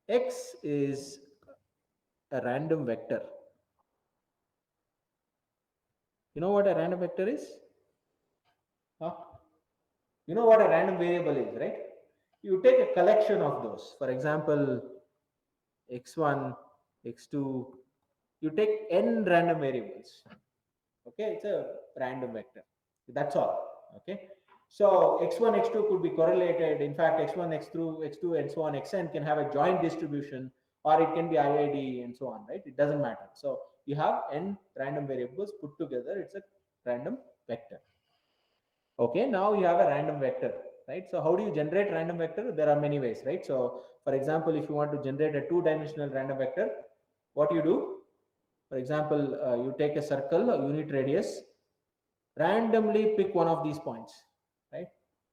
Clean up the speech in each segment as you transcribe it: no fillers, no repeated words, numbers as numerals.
X is a random vector. You know what a random vector is? Huh? You know what a random variable is, right? You take a collection of those. For example, x1, x2. You take n random variables. Okay, it's a random vector. That's all. Okay. So x1, x2 could be correlated. In fact, x1, x2, and so on, xn can have a joint distribution, or it can be IID and so on, right? It doesn't matter. So you have n random variables put together. It's a random vector. Okay, now you have a random vector, right? So how do you generate random vector? There are many ways, right? So for example, if you want to generate a two-dimensional random vector, what you do? For example, you take a circle, a unit radius, randomly pick one of these points, right?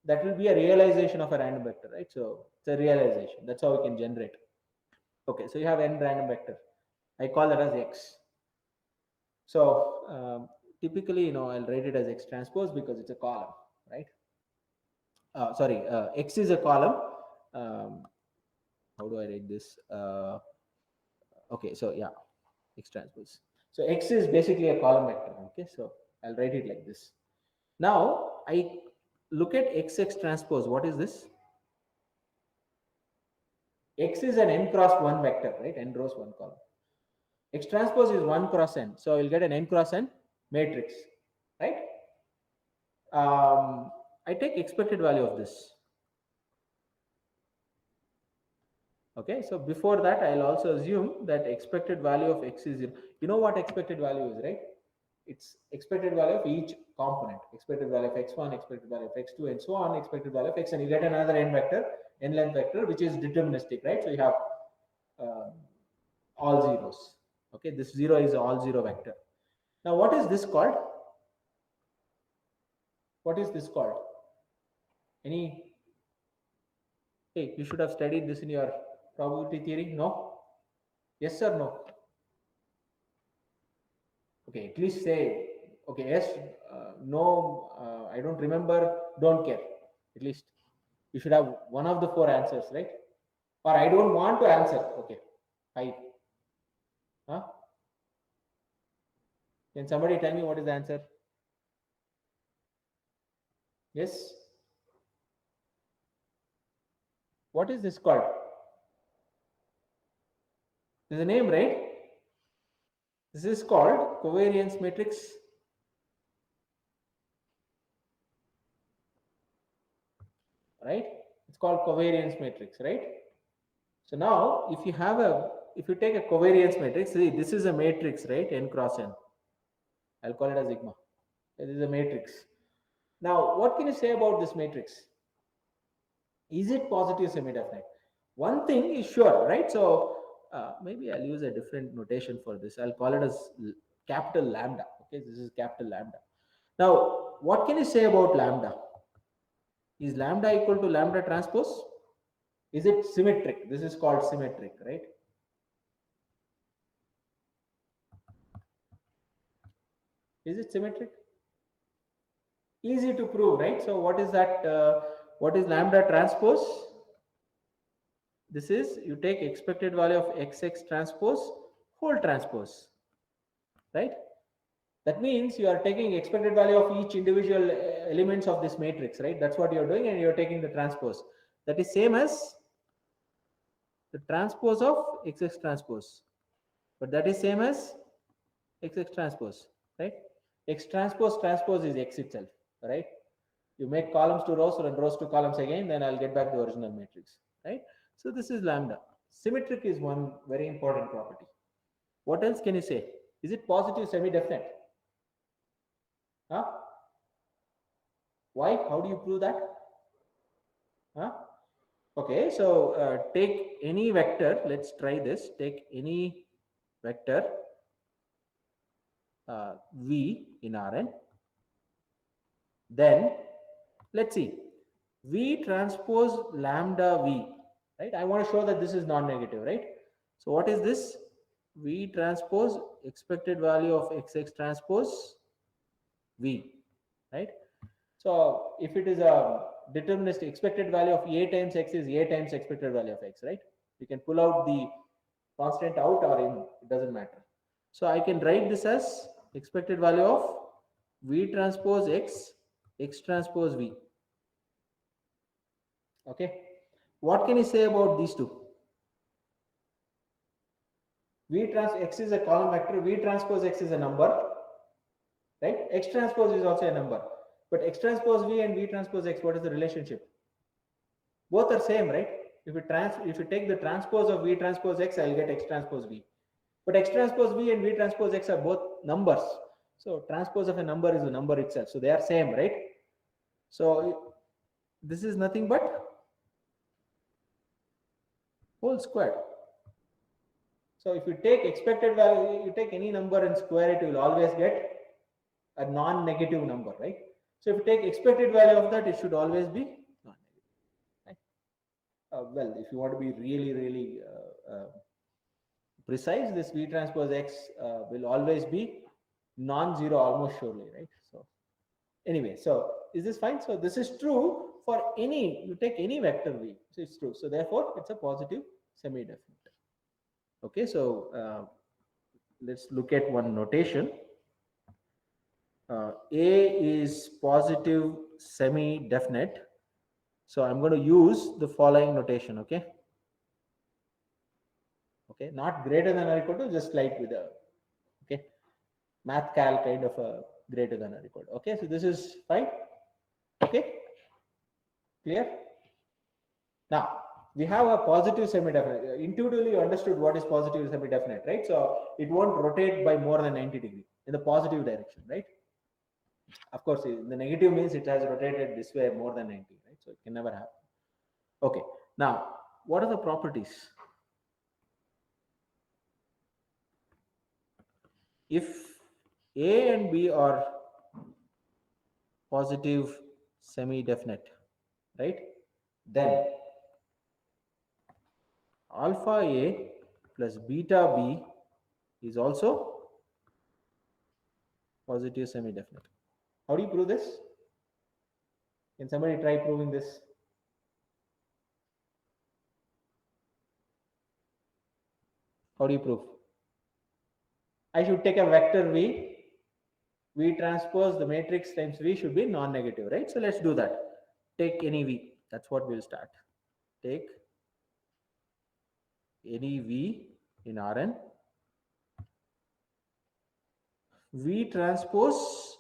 That will be a realization of a random vector, right? So it's a realization. That's how we can generate. Okay, so you have n random vector. I call that as x. So typically, I'll write it as x transpose because it's a column, right? Sorry, x is a column. Um, how do I write this? Okay, so yeah, x transpose. So x is basically a column vector. Okay, so I'll write it like this. Now I look at x transpose. What is this? X is an n cross 1 vector, right? N rows 1 column. X transpose is 1 cross n. So I will get an n cross n matrix, right? I take expected value of this. Okay, so before that, I'll also assume that expected value of x is 0. You know what expected value is, right? It's expected value of each component. Expected value of x1, expected value of x2, and so on, expected value of x, and you get another n vector, n length vector, which is deterministic, right? So you have uh, all zeros. Okay, this 0 is all 0 vector. Now, what is this called? What is this called? Any? Hey, you should have studied this in your probability theory. No? Yes or no? Okay, at least say, okay, yes, no, I don't remember, don't care. At least you should have one of the four answers, right? Or I don't want to answer. Okay, I. Huh? Can somebody tell me what is the answer? Yes. What is this called? There's a name, right? This is called covariance matrix. Right? It's called covariance matrix, right? So now, if you take a covariance matrix, see, this is a matrix, right? N cross n. I'll call it a sigma. This is a matrix. Now, what can you say about this matrix? Is it positive semi-definite? One thing is sure, right? So maybe I'll use a different notation for this. I'll call it as capital lambda. Okay, this is capital lambda. Now, what can you say about lambda? Is lambda equal to lambda transpose? Is it symmetric? This is called symmetric, right? Is it symmetric? Easy to prove, right? So what is that? What is lambda transpose? This is, you take expected value of xx transpose whole transpose, right? That means you are taking expected value of each individual elements of this matrix, right? That's what you're doing, and you're taking the transpose. That is same as the transpose of xx transpose, but that is same as xx transpose, right? X transpose transpose is x itself, right? You make columns to rows and rows to columns again, then I'll get back the original matrix, right? So this is lambda. Symmetric is one very important property. What else can you say? Is it positive semi-definite? Huh? Why? How do you prove that? Huh? Okay, so take any vector. Let's try this. Take any vector v in Rn. Then let's see, v transpose lambda v, right? I want to show that this is non-negative, right? So what is this? V transpose expected value of xx transpose v, right? So if it is a deterministic, expected value of a times x is a times expected value of x, right? You can pull out the constant out or in, it doesn't matter. So I can write this as expected value of V transpose X, X transpose V. Okay. What can you say about these two? V trans X is a column vector, V transpose X is a number, right? X transpose is also a number. But X transpose V and V transpose X, what is the relationship? Both are same, right? If you take the transpose of V transpose X, I'll get X transpose V. But X transpose V and V transpose X are both numbers. So transpose of a number is the number itself. So they are same, right? So this is nothing but whole squared. So if you take expected value, you take any number and square it, you will always get a non-negative number, right? So if you take expected value of that, it should always be non-negative, right? Well, if you want to be really precise, this V transpose X will always be non-zero almost surely, right? So anyway, so is this fine? So this is true for any, you take any vector V, so it's true. So therefore, it's a positive semi-definite. Okay, so let's look at one notation. A is positive semi-definite. So I'm going to use the following notation, okay? Okay, not greater than or equal to, just like with a, okay, math cal kind of a greater than or equal to. Okay, so this is fine. Okay, clear? Now, we have a positive semi-definite. Intuitively, you understood what is positive semi-definite, right? So it won't rotate by more than 90 degrees in the positive direction, right? Of course, the negative means it has rotated this way more than 90, right? So it can never happen. Okay, now, what are the properties? If A and B are positive semi-definite, right? Then alpha A plus beta B is also positive semi-definite. How do you prove this? Can somebody try proving this? How do you prove? I should take a vector V. V transpose the matrix times V should be non-negative, right? So let's do that. Take any V. That's what we'll start. Take any V in Rn. V transpose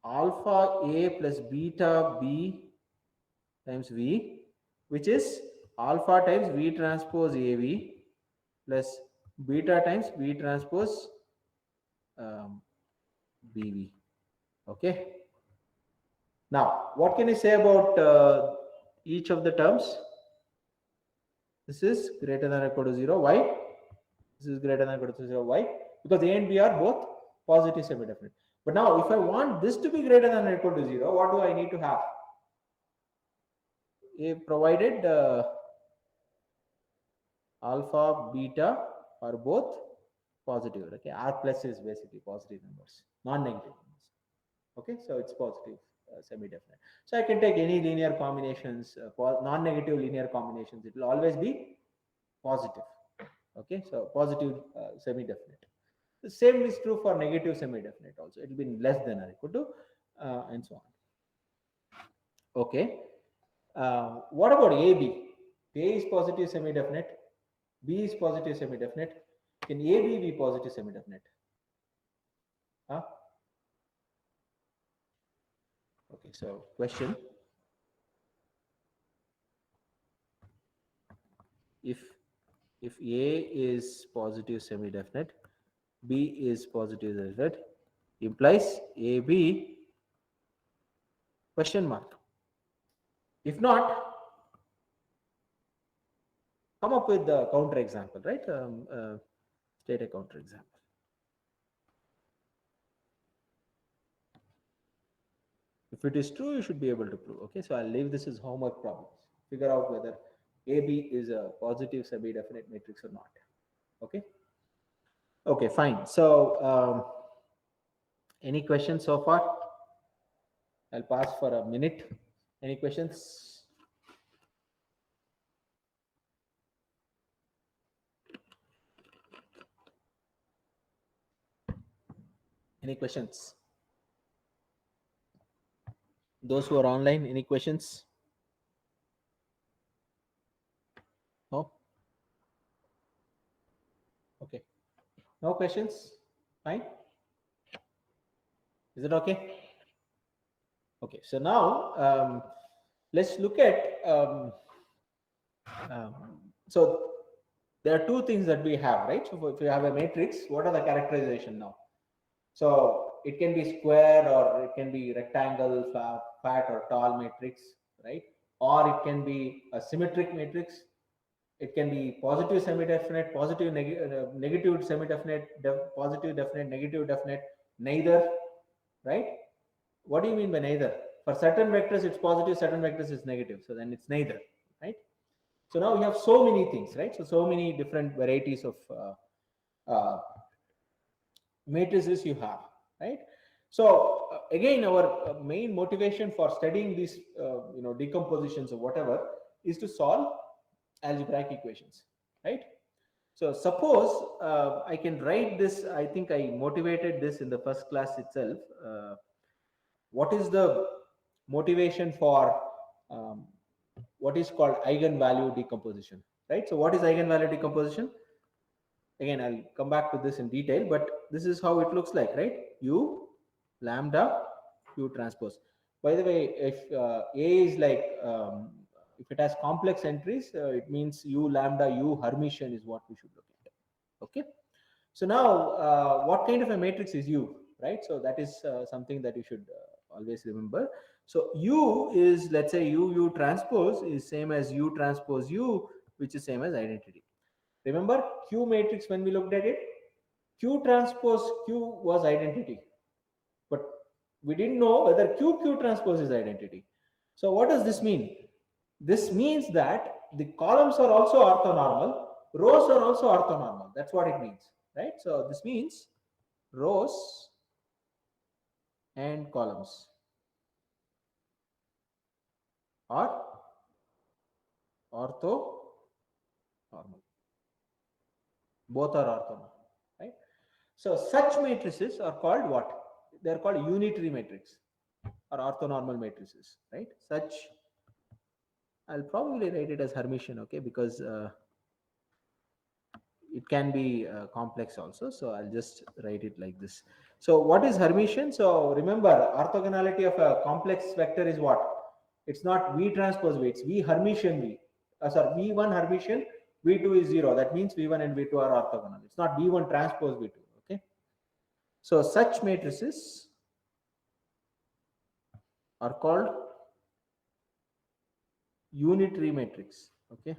alpha A plus beta B times V, which is alpha times V transpose AV plus beta times V transpose BV. Okay. Now, what can you say about each of the terms? This is greater than or equal to 0. Why? This is greater than or equal to 0. Why? Because A and B are both positive semi-definite. But now, if I want this to be greater than or equal to 0, what do I need to have? A provided alpha, beta are both positive. Okay, R plus is basically positive numbers, non-negative numbers. Okay, so it's positive semi-definite. So I can take any linear combinations, non-negative linear combinations. It will always be positive. Okay, so positive semi-definite. The same is true for negative semi-definite also. It will be less than or equal to and so on. Okay. What about AB? A is positive semi-definite. B is positive semi-definite. Can AB be positive semi-definite? Huh? Okay, so question. If A is positive semi-definite, B is positive semi-definite, implies AB question mark. If not, come up with the counter example, right? State a counter example. If it is true, you should be able to prove. Okay, so I'll leave this as homework problems. Figure out whether AB is a positive semi-definite matrix or not. Okay. Okay, fine. So, any questions so far? I'll pause for a minute. Any questions? Any questions? Those who are online, any questions? No? Okay. No questions? Fine. Is it okay? Okay. So now let's look at um, so there are two things that we have, right? So if you have a matrix, what are the characterization now? So it can be square or it can be rectangle, fat or tall matrix, right? Or it can be a symmetric matrix. It can be positive semi-definite, negative semi-definite, positive definite, negative definite, neither, right? What do you mean by neither? For certain vectors, it's positive, certain vectors, it's negative. So then it's neither, right? So now we have so many things, right? So many different varieties of matrices you have, right? So again, our main motivation for studying these, decompositions or whatever, is to solve algebraic equations, right? So suppose I can write this. I think I motivated this in the first class itself. What is the motivation for um, what is called eigenvalue decomposition, right? So what is eigenvalue decomposition? Again, I'll come back to this in detail, but this is how it looks like, right? U lambda u transpose. By the way, if A is like, if it has complex entries, it means u lambda u Hermitian is what we should look at. Okay. So now, what kind of a matrix is U, right? So that is something that you should always remember. So U is, let's say, U transpose is same as U transpose U, which is same as identity. Remember Q matrix when we looked at it? Q transpose Q was identity, but we didn't know whether Q transpose is identity. So what does this mean? This means that the columns are also orthonormal, rows are also orthonormal. That's what it means, right? So this means rows and columns are orthonormal. Both are orthonormal, right? So such matrices are called what? They are called unitary matrix or orthonormal matrices, right? Such, I'll probably write it as Hermitian, okay, because it can be complex also. So I'll just write it like this. So what is Hermitian? So remember, orthogonality of a complex vector is what? It's not V transpose V, it's V Hermitian V. Sorry, V1 Hermitian, V2 is 0. That means V1 and V2 are orthogonal. It's not V1 transpose V2, okay? So such matrices are called unitary matrix, okay?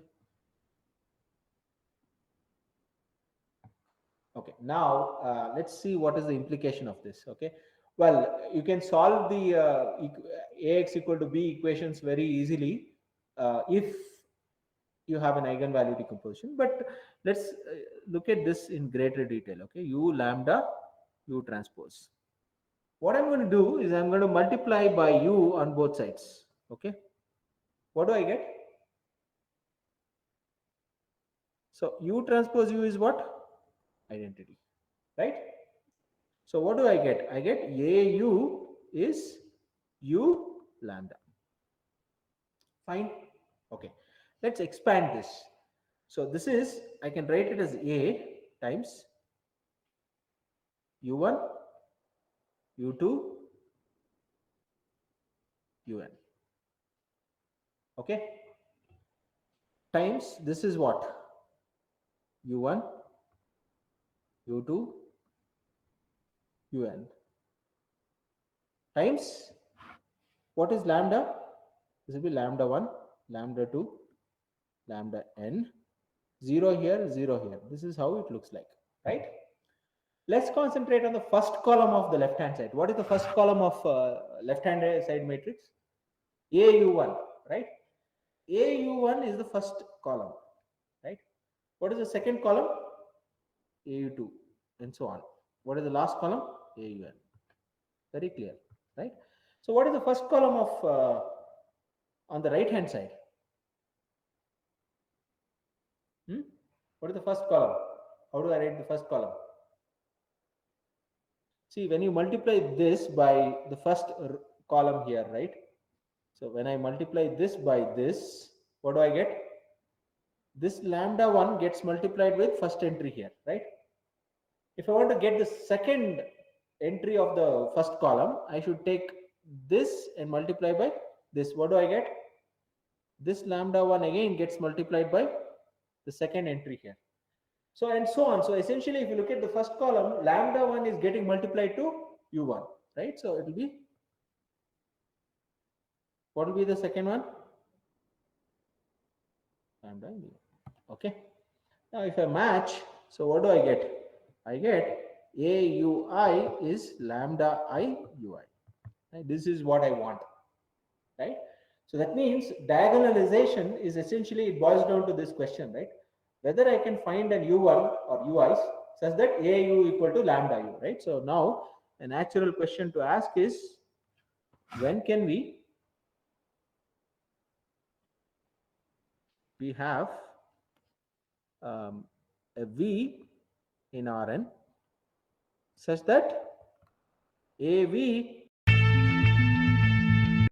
Okay, now let's see what is the implication of this. Okay, well, you can solve the ax equal to b equations very easily if you have an eigenvalue decomposition. But let's look at this in greater detail. Okay, u lambda u transpose. What I'm going to do is I'm going to multiply by u on both sides. Okay, what do I get? So u transpose u is what? Identity, right? So what do I get? I get AU is U lambda. Fine. Okay. Let's expand this. So this is, I can write it as A times U1, U2, UN. Okay. Times this is what? U1, U2, UN. Times what is lambda? This will be lambda 1, lambda 2, lambda n. 0 here, 0 here. This is how it looks like, right? Let's concentrate on the first column of the left hand side. What is the first column of left hand side matrix? AU1, right? AU1 is the first column, right? What is the second column? AU2, and so on. What is the last column? AUN. Very clear, right? So what is the first column of on the right hand side? What is the first column? How do I write the first column? See, when you multiply this by the first column here, right? So when I multiply this by this, what do I get? This lambda 1 gets multiplied with first entry here, right? If I want to get the second entry of the first column, I should take this and multiply by this. What do I get? This lambda 1 again gets multiplied by the second entry here. So and so on. So essentially, if you look at the first column, lambda 1 is getting multiplied to u1, right? So it will be, what will be the second one? Lambda u. Okay. Now if I match, so what do I get? I get AUI is lambda I UI. Right? This is what I want, right? So that means diagonalization is essentially, it boils down to this question, right? Whether I can find an U1 or UIs such that AU equal to lambda U, right? So now a natural question to ask is, when can we have a V in Rn such that AV